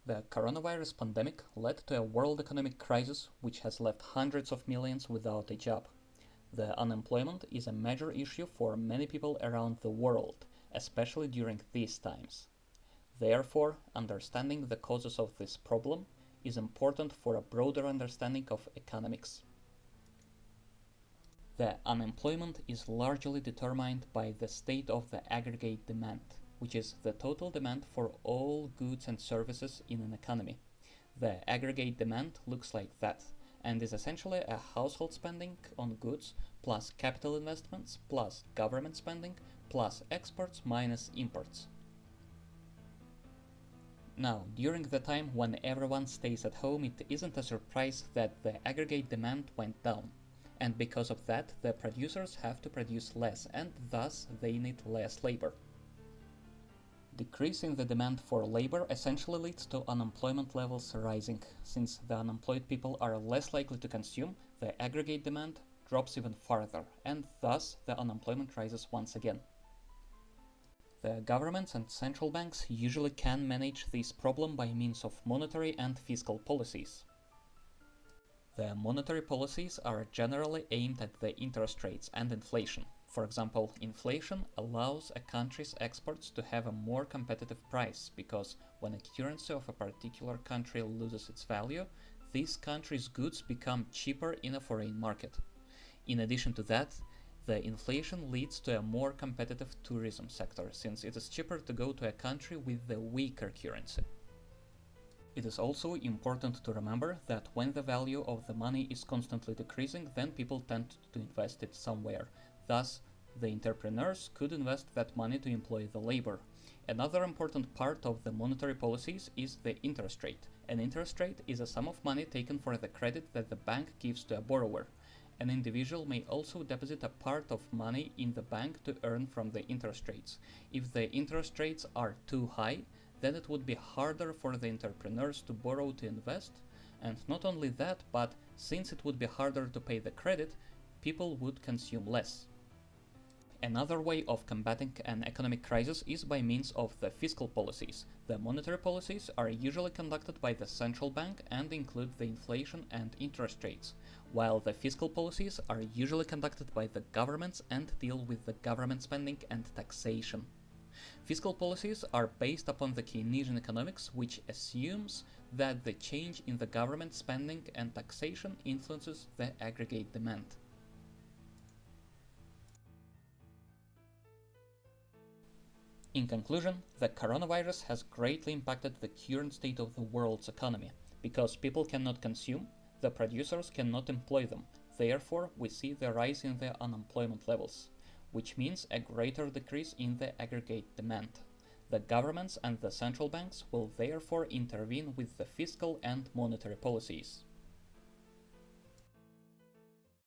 The coronavirus pandemic led to a world economic crisis which has left hundreds of millions without a job. The unemployment is a major issue for many people around the world, especially during these times. Therefore, understanding the causes of this problem is important for a broader understanding of economics. The unemployment is largely determined by the state of the aggregate demand, which is the total demand for all goods and services in an economy. The aggregate demand looks like that and is essentially a household spending on goods plus capital investments plus government spending plus exports minus imports. Now, during the time when everyone stays at home, it isn't a surprise that the aggregate demand went down. And because of that, the producers have to produce less, and thus they need less labor. Decreasing the demand for labor essentially leads to unemployment levels rising. Since the unemployed people are less likely to consume, the aggregate demand drops even further, and thus the unemployment rises once again. The governments and central banks usually can manage this problem by means of monetary and fiscal policies. The monetary policies are generally aimed at the interest rates and inflation. For example, inflation allows a country's exports to have a more competitive price because when a currency of a particular country loses its value, this country's goods become cheaper in a foreign market. In addition to that, the inflation leads to a more competitive tourism sector since it is cheaper to go to a country with the weaker currency. It is also important to remember that when the value of the money is constantly decreasing, then people tend to invest it somewhere. Thus, the entrepreneurs could invest that money to employ the labor. Another important part of the monetary policies is the interest rate. An interest rate is a sum of money taken for the credit that the bank gives to a borrower. An individual may also deposit a part of money in the bank to earn from the interest rates. If the interest rates are too high, then it would be harder for the entrepreneurs to borrow to invest, and not only that, but since it would be harder to pay the credit, people would consume less. Another way of combating an economic crisis is by means of the fiscal policies. The monetary policies are usually conducted by the central bank and include the inflation and interest rates, while the fiscal policies are usually conducted by the governments and deal with the government spending and taxation. Fiscal policies are based upon the Keynesian economics, which assumes that the change in the government spending and taxation influences the aggregate demand. In conclusion, the coronavirus has greatly impacted the current state of the world's economy. Because people cannot consume, the producers cannot employ them. Therefore, we see the rise in the unemployment levels, which means a greater decrease in the aggregate demand. The governments and the central banks will therefore intervene with the fiscal and monetary policies.